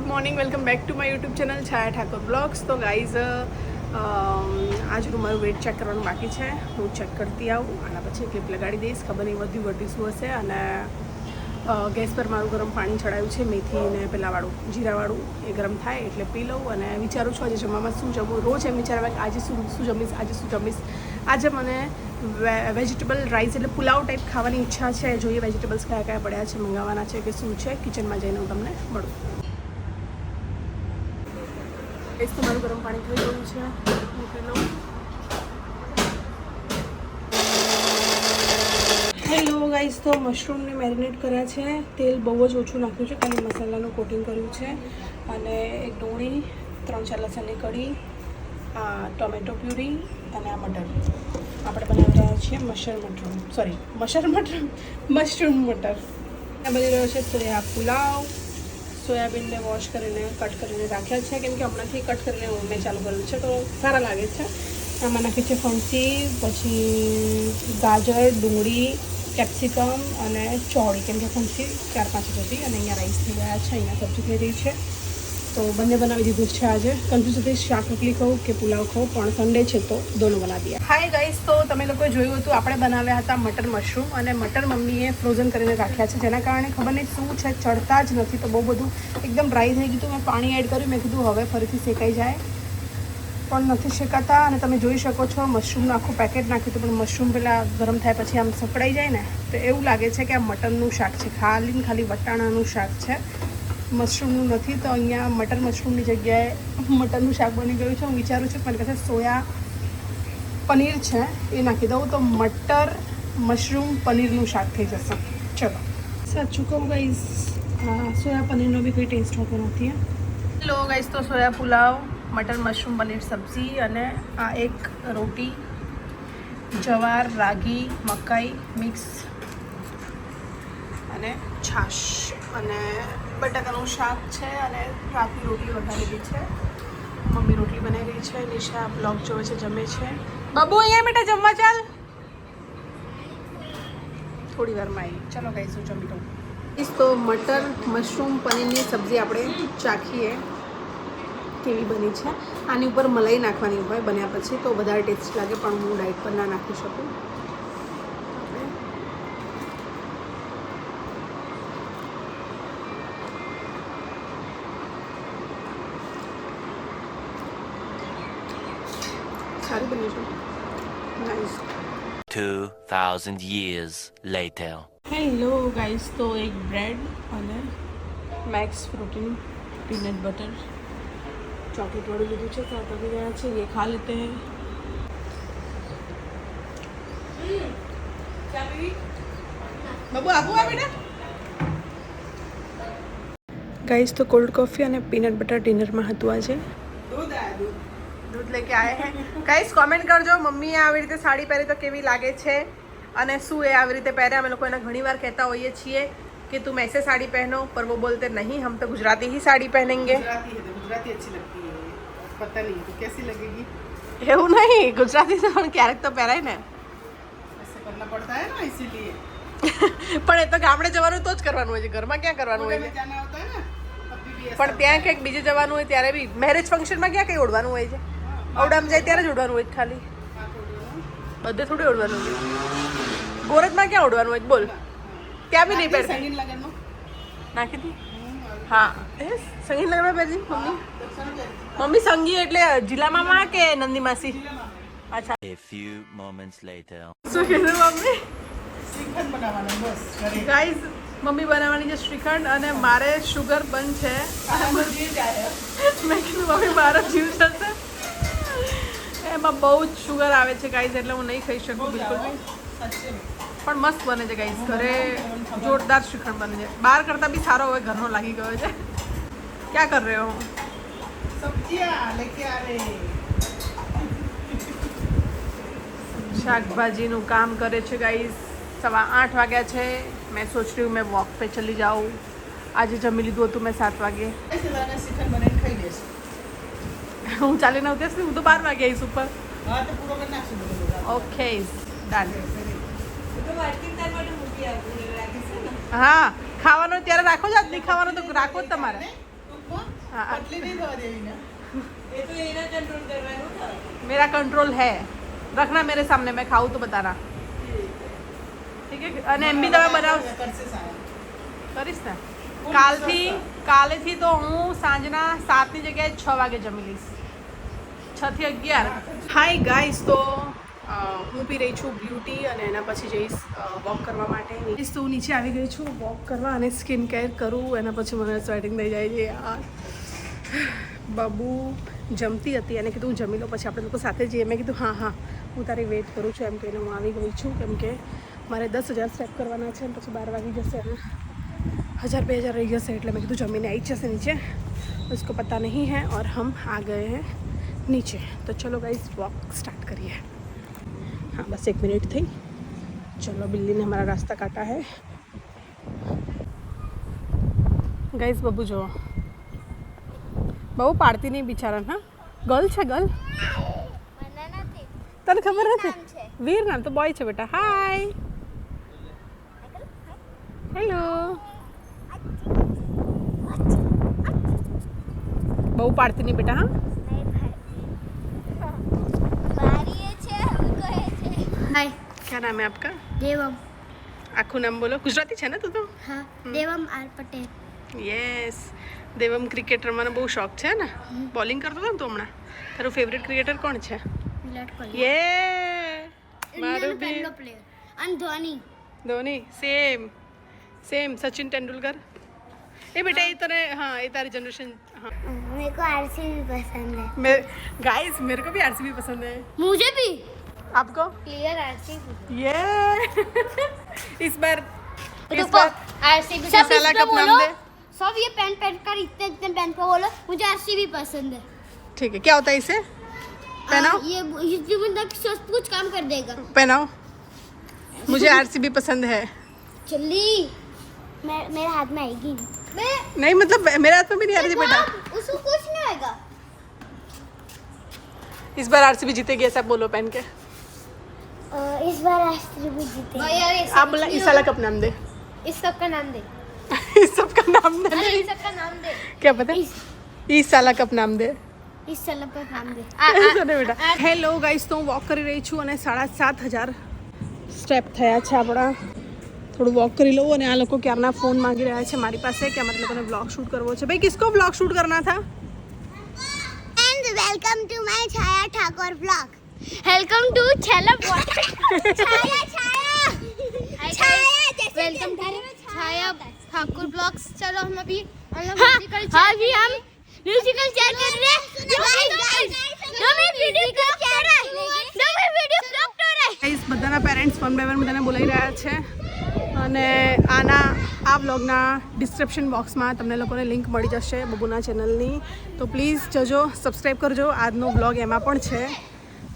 Good morning, welcome back to my YouTube channel Chhaya Thakor blogs. તો guys આજનું મારું wet check કરવાનું બાકી છે. હું ચેક કરતી આવું અને પછી ક્લિપ લગાડી દઈશ. ખબર નહીં વધુ વધી શું હશે. અને ગેસ પર મારું ગરમ પાણી ચડાવ્યું છે, મેથી ને પેલાવાળું જીરાવાળું, એ ગરમ થાય એટલે પી લઉં. અને વિચારું છું આજે જમવામાં શું જમવું. રોજ એમ વિચારવા કે આજે શું જમીશ, આજે શું જમીશ. આજે મને વેજીટેબલ રાઈસ એટલે પુલાવ ટાઈપ ખાવાની ઈચ્છા છે. જોઈએ વેજીટેબલ્સ કયા કયા પડ્યા છે, મંગાવવાના છે કે શું છે. કિચનમાં જઈને હું તમને મળું. એ તો મારું ગરમ પાણી થઈ ગયું છે, મૂકી લઉં. હેલો ગાઈસ, તો મશરૂમને મેરિનેટ કર્યા છે. તેલ બહુ જ ઓછું નાખ્યું છે, ખાલી મસાલાનું કોટિંગ કર્યું છે. અને એક ડુંગળી, 3-4 લસણની કળી, ટોમેટો પ્યુરી અને આ મટર. આપણે બનાવી રહ્યા છીએ મશરૂમ મટર. આ બની રહ્યો છે સોયા પુલાવ. સોયાબીનને વોશ કરીને કટ કરીને રાખ્યા છે, કેમ કે હમણાંથી કટ કરીને મેં ચાલુ કર્યું છે તો સારા લાગે છે. આમાં નાખી છે ફણસી, પછી ગાજર, ડુંગળી, કેપ્સિકમ અને ચોળી, કેમ કે ફણસી 4-5 જ હતી. અને અહીંયા રાઈસ થઈ ગયા છે, અહીંયા સબ્જી થઈ રહી છે. તો બંને બનાવી દીધું છે. આજે કન્ફ્યુઝ હતી શાક રોટલી ખાઉં કે પુલાવ ખાઉં, પણ સન્ડે છે તો દોનો બનાવી દઈએ. હાય ગાઈસ, તો તમે લોકોએ જોયું હતું આપણે બનાવ્યા હતા મટર મશરૂમ. અને મટર મમ્મીએ ફ્રોઝન કરીને રાખ્યા છે, જેના કારણે ખબર નહીં શું છે, ચડતા જ નથી. તો બહુ બધું એકદમ ડ્રાય થઈ ગયું. મેં પાણી એડ કર્યું, મેં કીધું હવે ફરીથી શેકાઈ જાય, પણ નથી શેકાતા. અને તમે જોઈ શકો છો મશરૂમનું આખું પેકેટ નાખ્યું હતું, પણ મશરૂમ પેલા ગરમ થાય પછી આમ સકડાઈ જાય ને, તો એવું લાગે છે કે આ મટનનું શાક છે, ખાલી વટાણાનું શાક છે, મશરૂમનું નથી. તો અહીંયા મટર મશરૂમની જગ્યાએ મટનનું શાક બની ગયું છે. હું વિચારું છું મારી પાસે સોયા પનીર છે, એ નાખી દઉં તો મટર મશરૂમ પનીરનું શાક થઈ જશે. ચલો, સાચું કહું ગાઈસ, સોયા પનીરનો બી કોઈ ટેસ્ટ હોતો નથી. હેલો ગાઈસ, તો સોયા પુલાવ, મટર મશરૂમ પનીર સબ્જી અને આ એક રોટી, જવાર, રાગી, મકાઈ મિક્સ અને છાશ અને બટાકાનું શાક છે. અને રાતની રોટલી વઘારેલી છે. મમ્મી રોટલી બનાવી રહી છે. નિશા બ્લોગ જોવે છે, જમે છે. બાબુ અહીંયા બેટા જમવા ચાલ. થોડી વારમાં આવી. ચલો ગાઈસ, હું જમી લઉં. તો મટર મશરૂમ પનીરની સબ્જી આપણે ચાખીએ કેવી બની છે. આની ઉપર મલાઈ નાખવાની હોય બન્યા પછી, તો વધારે ટેસ્ટ લાગે, પણ હું ડાયટ પર ના નાખી શકું. સારી બની છે. Nice. 2000 years later. Hello guys, તો એક બ્રેડ અને max protein peanut butter chocolate વાળું લીધું છે. ત્યાં પડી ગયા છે, એ ખા લેતે હૈ. બાબુ આબુ આ બેટા. ગાઈસ, તો કોલ્ડ કોફી અને પીનટ બટર ડિનરમાં હતું આજે. દૂધ લેકે આए हैं. ગાઈસ, કોમેન્ટ કરજો મમ્મીએ આવી રીતે સાડી પહેરી તો કેવી લાગે છે, અને શું એ આવી રીતે પહેરે. અમે લોકો એને ઘણી વાર કહેતા હોઈએ છીએ कि तुम ऐसे साड़ी पहनो, पर वो बोलते नहीं, हम तो गुजराती ही साड़ी पहनेंगे. गुजराती अच्छी लगती है, पता नहीं तो कैसी लगेगी. એવું નહીં, ગુજરાતી તો પણ ક્યારેક તો પહેરાય ને. ऐसे करना पड़ता है ना, इसीलिए. પણ એ તો ગામડે જવાનું તો જ કરવાનું હોય છે, ઘરમાં ક્યાં કરવાનું હોય છે. जाना होता है ना, अभी भी પણ ત્યાં કંઈક બીજે જવાનું હોય ત્યારે બી મેરેજ ફંક્શનમાં ક્યાં કંઈ ઓઢવાનું હોય છે. ઔડામાં જાય ત્યારે જ ઓઢવાનું હોય ખાલી, બધે થોડી ઓઢવાનું હોય. ગોરજમાં ક્યાં ઓઢવાનું હોય બોલ, ત્યાં બી નહીં પહેરતી. संगीन लगन में નાખી દી. હા, એ સંગીત લગ્નમાં પહેરતી મમ્મી. મમ્મી સંગી એટલે જિલ્લામાં કે નંદી માસી? અચ્છા. A few moments later. શું કીધું મમ્મી? श्रीखंड बनावाना बस करे. ગાઈઝ, મમ્મી બનાવવાની છે શ્રીખંડ, અને મારે શુગર બંધ છે. મેં કીધું મમ્મી મારો જીવ થશે, એમાં બહુ જ શુગર આવે છે ગાઈઝ, એટલે હું નહીં ખાઈ શકું બિલકુલ બી. પણ મસ્ત બને છે ગાઈઝ, ઘરે જોરદાર શ્રીખંડ બને છે. બહાર કરતાં બી સારો હવે ઘરનો લાગી ગયો છે. ક્યાં કર રહ્યો હું? सब्जियां लेके आ रहे. શાકભાજીનું કામ કરે છે ગાઈઝ. 8:15 વાગ્યા છે. मैं सोच रही हूँ मैं वॉक पे चली जाऊँ. આજે જમી લીધું હતું મેં 7 વાગે. ऐसे वाला श्रीखंड बनाने खाई लेस. હું ચાલીને આવતી હશે, હું તો 12 વાગે આવીશ ઉપર. हाँ तो पूरा करना है. Okay done. હા, ખાવાનું ત્યારે રાખો જ, નહીં ખાવાનું તો રાખો જ તમારે. हाँ, पतली नहीं धो देवी ना ये तो ये ना कंट्रोल कर रहा है ना मेरा कंट्रोल है रखना मेरे सामने मैं खाऊं तो बताना ठीक है અને એમ બી તમે બનાવ પરસેસ આયા કરીશ ને કાલેથી તો હું સાંજના 7 ની જગ્યાએ 6 વાગે જમી લઈશ 6 થી 11 હાય ગાઈસ તો હું પી રહી છું બ્યુટી અને એના પછી જઈશ વોક કરવા માટે તો નીચે આવી ગઈ છું વોક કરવા અને સ્કિન કેર કરું એના પછી મને સ્વેટિંગ થઈ જાય છે યાર બાબુ જમતી હતી અને કીધું હું જમી લો પછી આપણે લોકો સાથે જઈએ મેં કીધું હા હું તારી વેઇટ કરું છું એમ કહીને હું આવી ગઈ છું કેમ કે મારે 10,000 સ્ટેપ કરવાના છે અને પછી 12 વાગી જશે અને 1,000-2,000 रह जैसे એટલે મેં કીધું જમીને આવી જશે નીચે उसको पता नहीं है और हम आ गए हैं नीचे तो चलो गाइस वॉक स्टार्ट करिए हाँ बस 1 मिनट थी चलो बिल्ली ने हमारा रास्ता काटा है गाइस बबू जो બહુ પાડતી નહીં બિચારા હા ગર્લ છે ગર્લ તને ખબર નથી વીર નામ તો બોય છે બેટા હાય હેલો બહુ પાડતી નહીં બેટા હા हाय क्या नाम है आपका देवम आखू नाम बोलो गुजराती है ना तू तो हाँ Devam R Patel yes Devam cricket रमવાનો બહુ શોખ છે ને બોલિંગ કરતો હતો ને તું હમણાં તારું ફેવરેટ ક્રિકેટર કોણ છે विराट कोहली યે મારું બી पहला player and Dhoni Dhoni same Sachin Tendulkar ए बेटा ये तेरे हाँ ये तारी जनरेशन हाँ मेरे को आरसीबी पसंद है मैं गाइस मेरे को भी आरसीबी पसंद है मुझे भी आपको क्लियर आरसीबी ये इस बार आरसीबी सब साला कप नाम दे सब ये पेन पेन कर इतने इतने पेन पे बोलो मुझे आरसीबी पसंद है ठीक है क्या होता है इसे पहनाओ ये जीवन तक सब कुछ काम कर देगा पहनाओ मुझे आरसीबी पसंद है चली मेरे हाथ में आएगी नहीं मतलब मेरे हाथ में भी नहीं आ रही थी बेटा उसको कुछ नहीं होगा इस बार आरसीबी जीतेगी ऐसा बोलो पहन के इस बार आरसीबी जीतेगी आप बोला इस साला कप नाम दे इस सब का नाम दे इस सब का नाम दे इस सब का नाम दे क्या पता इस साला कप नाम दे इस साल का नाम दे ऐसा नहीं बेटा હેલો ગાઈસ તો હું વોક કરી રહી છું અને 7,500 સ્ટેપ થયા છે આપણા થોડું વોક કરી લઉં અને આ લોકો ક્યારના ફોન માંગી રહ્યા છે મારી પાસે કે અમારે લોકોને વ્લોગ શૂટ કરવો છે ભાઈ કિસકો વ્લોગ શૂટ करना था and welcome to my Chhaya Thakur vlog welcome to Chhaya welcome to Chhaya Thakur vlogs चलो हम अभी म्यूजिकल चेयर कर रहे हैं ગાઈસ બધાના પેરેન્ટ્સ વન બાય વન બધાને બોલાવી રહ્યા છે અને આ વ્લોગના ડિસ્ક્રિપ્શન બોક્સમાં તમને લોકોને લિંક મળી જશે બબુના ચેનલની તો પ્લીઝ જજો સબસ્ક્રાઈબ કરજો આજનો વ્લોગ એમાં પણ છે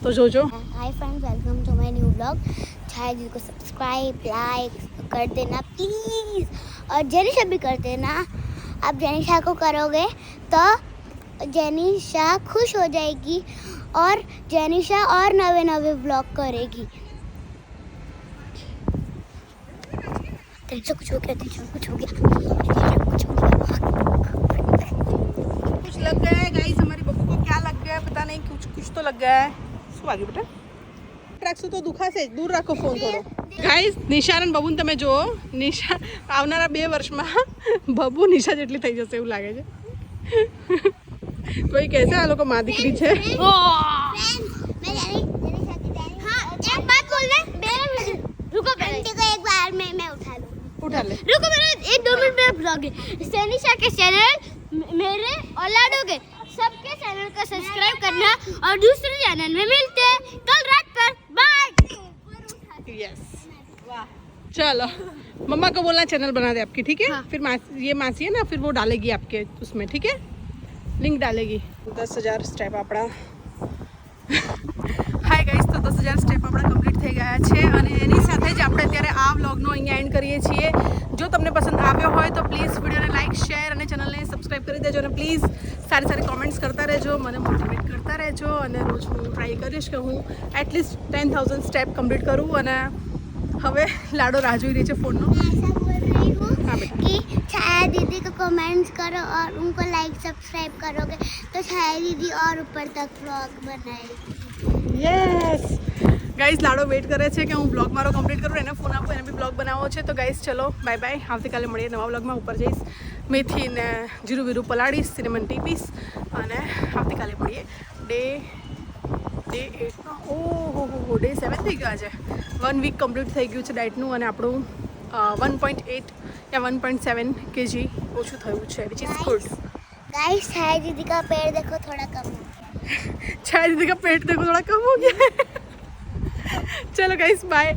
તો જોજો hi friends welcome to my new vlog Chhaya ji को सब्सक्राइब लाइक कर देना प्लीज़ और जेनिशा भी कर देना आप जेनिशा को करोगे तो जेनिशा खुश हो जाएगी और जेनिशा और नवे नवे व्लॉग करेगी टेंशन कुछ हो गया कुछ हो गया कुछ लग गया है गाइस हमारी बबू को क्या लग गया है पता नहीं कुछ तो लग गया है શું વાગ્યું બેટા રાખશું તો દુખાશે જ દૂર રાખો ફોન થોડો ગાઈસ નિશા અને બબુને તમે જુઓ નિશા આવનારા 2 વર્ષમાં બબુ નિશા જેટલી થઈ જશે એવું લાગે છે કોઈ કહેશે આ લોકો માં દીકરી છે एक बात बोलना रुको आंटी को एक बार मैं उठा लूं उठा ले रुको मेरा 1-2 मिनट में ब्लॉग है सेनिशा के चैनल मेरे और लाडो के सबके चैनल को सब्सक्राइब करना और दूसरे चैनल में मिलते हैं कल रात पर बाय यस चलो मम्मा को बोलना चैनल बना दे आपकी ठीक है हाँ। फिर ये मासी है ना फिर वो डालेगी आपके उसमें ठीक है लिंक डालेगी 10,000 स्टेप આપણા હાય ગાઈસ તો 10,000 સ્ટેપ આપણા કમ્પ્લીટ થઈ ગયા છે અને એની સાથે જ આપણે અત્યારે આ વ્લોગનો અહીંયા એન્ડ કરીએ છીએ જો તમને પસંદ આવ્યો હોય તો પ્લીઝ વિડીયોને લાઇક શેર અને ચેનલને સબસ્ક્રાઈબ કરી દેજો અને પ્લીઝ સારી કોમેન્ટ્સ કરતા રહેજો મને મોટિવેટ કરતા રહેજો અને રોજ હું ટ્રાય કરીશ કે હું એટલીસ્ટ 10,000 સ્ટેપ કમ્પ્લીટ કરું અને હવે લાડો રાહ જોઈ રહી છે ફોનનો ऐसा बोल रही हूँ हाँ बेटा कि छाया दीदी को कमेंट्स करो और उनको लाइक सब्सक्राइब करोगे तो छाया दीदी और ऊपर तक व्लॉग बनाएगी। યસ ગાઈઝ લાડો વેઇટ કરે છે કે હું બ્લોગ મારો કમ્પ્લીટ કરું, એને ફોન આપું, એને બી બ્લોગ બનાવવો છે. તો ગાઈઝ ચલો બાય બાય, આવતીકાલે મળીએ નવા બ્લોગમાં. ઉપર જઈશ, મેથી ને જીરું વીરું પલાળીશ, સિનેમન ટીપીશ અને આવતીકાલે મળીએ. ડે 8 ઓહો ડે 7 થઈ ગયો આજે. 1 વીક કમ્પ્લીટ થઈ ગયું છે ડાયટનું અને આપણું 1.8 યા 1.7 kg ઓછું થયું છે, વિચ ઇઝ ગુડ. गाइस छाया दीदी का पेड़ देखो थोड़ा कम हो गया। छाया दीदी का पेट देखो थोड़ा कम हो गया है. चलो गाइस बाय.